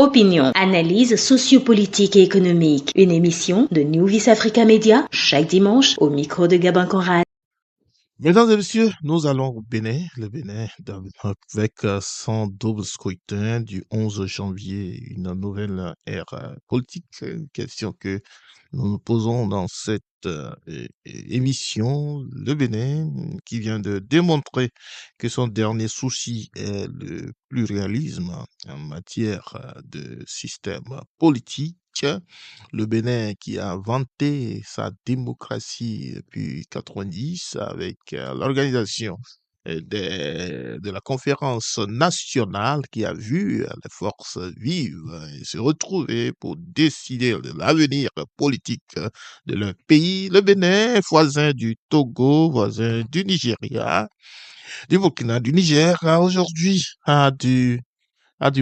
Opinion, analyse sociopolitique et économique. Une émission de New Vice Africa Media, chaque dimanche, au micro de Gabin Conrad. Mesdames et messieurs, nous allons au Bénin, avec son double scrutin du 11 janvier, une nouvelle ère politique, une question que nous nous posons dans cette émission. Le Bénin, qui vient de démontrer que son dernier souci est le pluralisme en matière de système politique. Le Bénin qui a vanté sa démocratie depuis 90 avec l'organisation de la conférence nationale qui a vu les forces vives se retrouver pour décider de l'avenir politique de leur pays. Le Bénin, voisin du Togo, voisin du Nigeria, du Burkina, du Niger, aujourd'hui a du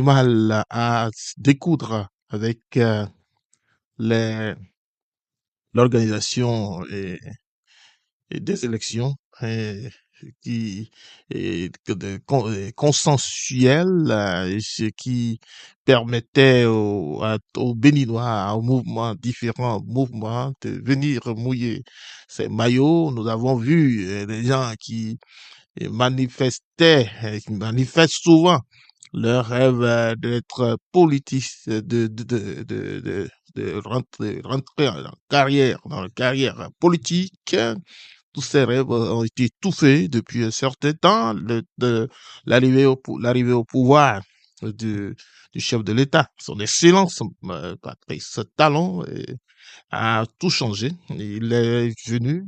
mal à se découdre avec les l'organisation et des élections qui consensuelles, ce qui permettait aux Béninois, différents mouvements, de venir mouiller ces maillots. Nous avons vu des gens qui qui manifestent souvent leur rêve d'être politique, de rentrer dans la carrière politique. Tous ces rêves ont été étouffés depuis un certain temps. L'arrivée au pouvoir du chef de l'État, son excellence, Patrice Talon, a tout changé. Il est venu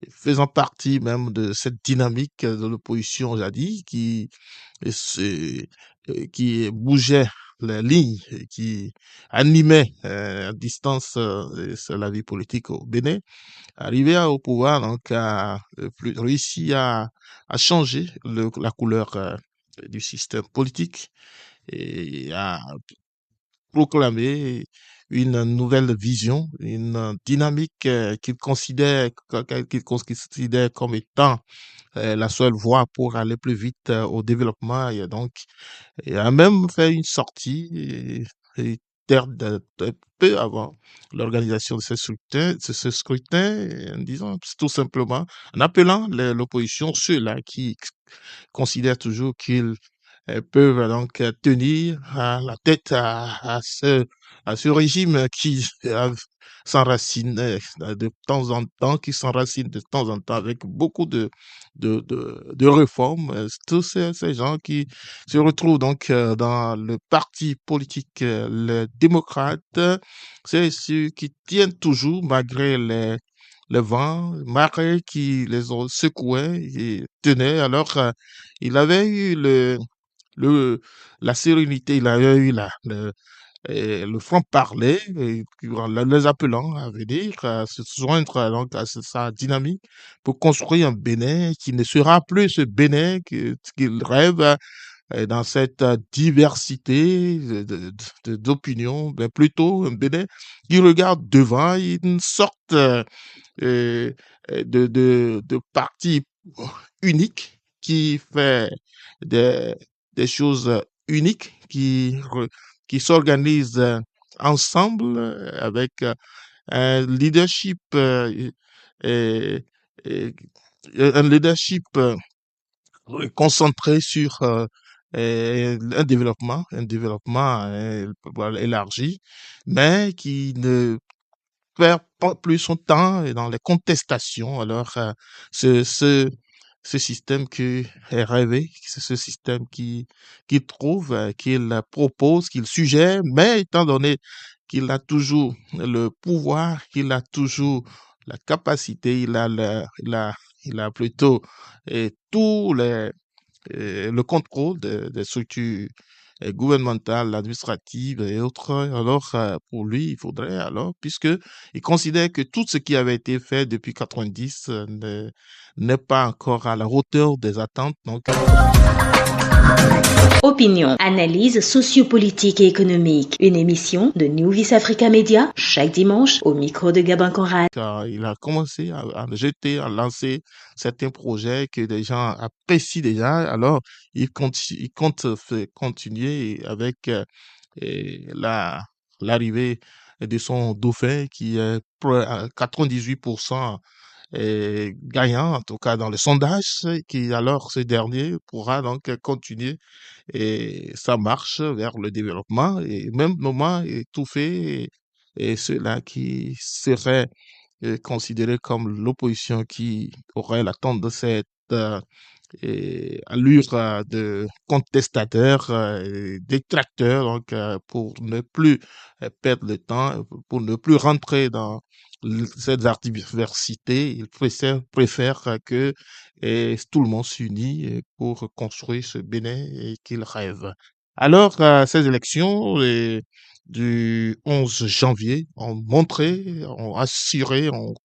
faisant partie même de cette dynamique de l'opposition jadis qui bougeait les lignes et qui animait à distance la vie politique au Bénin, arrivé au pouvoir, donc a réussi à changer la couleur du système politique et à proclamer une nouvelle vision, une dynamique qu'il considère comme étant la seule voie pour aller plus vite au développement. Et donc, il a même fait une sortie peu avant l'organisation de ce scrutin, en disant tout simplement, en appelant l'opposition, ceux-là qui considèrent toujours qu'ils peuvent donc tenir à la tête à ce régime qui s'enracine de temps en temps, qui s'enracine de temps en temps avec beaucoup de réformes. Tous ces gens qui se retrouvent donc dans le parti politique, les démocrates, c'est ceux qui tiennent toujours malgré les vents, marées qui les ont secoués et tenaient. Alors, il avait eu la sérénité, il avait eu le franc-parler, les appelant à venir, à se joindre donc à sa dynamique pour construire un Bénin qui ne sera plus ce Bénin qu'il rêve dans cette diversité d'opinions, mais plutôt un Bénin qui regarde devant une sorte de parti unique qui fait des, des choses uniques, qui s'organisent ensemble avec un leadership et- et- un leadership concentré sur un développement voilà, élargi, mais qui ne perd pas plus son temps dans les contestations. Alors, ce, ce, ce système qui est rêvé, c'est ce système qu'il trouve, qu'il propose, qu'il suggère, mais étant donné qu'il a toujours le pouvoir, qu'il a toujours la capacité, il a plutôt tous le contrôle des structures gouvernementales, administratives et autres. Alors, pour lui, il faudrait alors, puisque il considère que tout ce qui avait été fait depuis 90 n'est pas encore à la hauteur des attentes. Donc, Opinion, analyse sociopolitique et économique. Une émission de New Vis Africa Media chaque dimanche au micro de Gabin Conrad. Il a commencé à jeter, à lancer certains projets que des gens apprécient déjà. Alors, il compte continuer avec l'arrivée de son dauphin qui est à 98% gagnant, en tout cas dans le sondage, qui alors ce dernier pourra donc continuer sa marche vers le développement et même moment étouffer ceux-là qui seraient considérés comme l'opposition qui aurait la tendance cette allure de contestataire, détracteur, donc pour ne plus perdre le temps, pour ne plus rentrer dans cette adversité, il préfère que tout le monde s'unit pour construire ce Bénin qu'il rêve. Alors, ces élections du 11 janvier ont montré, ont assuré, ont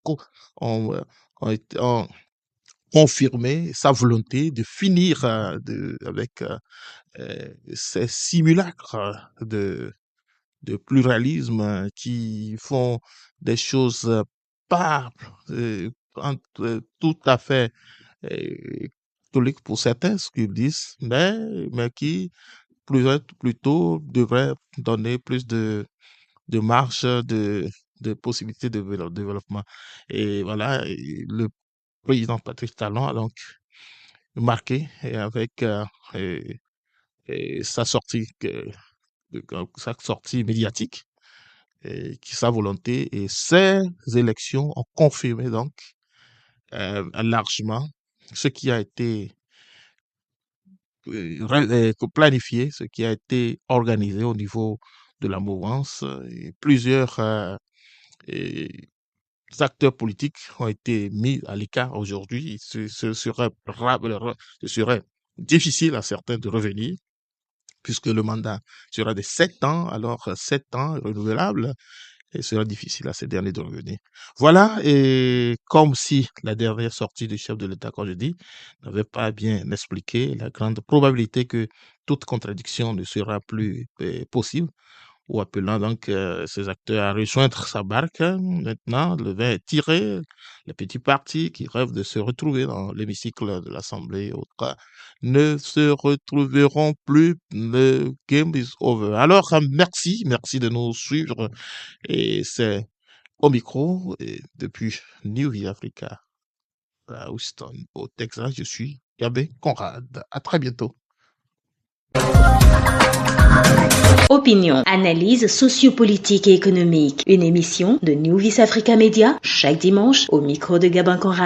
confirmé sa volonté de finir avec ces simulacres de pluralisme qui font des choses pas tout à fait catholiques pour certains, ce qu'ils disent, mais qui plutôt devraient donner plus de marge, de possibilités de développement. Et voilà, le président Patrice Talon a donc marqué avec sa sortie médiatique, sa volonté et ces élections ont confirmé donc largement ce qui a été planifié, ce qui a été organisé au niveau de la mouvance. Et plusieurs acteurs politiques ont été mis à l'écart aujourd'hui. Ce serait difficile à certains de revenir puisque le mandat sera de 7 ans, alors 7 ans renouvelable, et sera difficile à ces derniers de revenir. Voilà, et comme si la dernière sortie du chef de l'État, comme je dis, n'avait pas bien expliqué la grande probabilité que toute contradiction ne sera plus possible, ou appelant donc ces acteurs à rejoindre sa barque. Maintenant, le vin est tiré, les petits partis qui rêvent de se retrouver dans l'hémicycle de l'Assemblée autres ne se retrouveront plus. Le game is over. Alors, merci de nous suivre. Et c'est au micro, et depuis New Vis Africa, à Houston, au Texas, je suis Gabin Conrad. À très bientôt. Opinion, analyse sociopolitique et économique. Une émission de New Vis Africa Media chaque dimanche au micro de Gabin Conrad.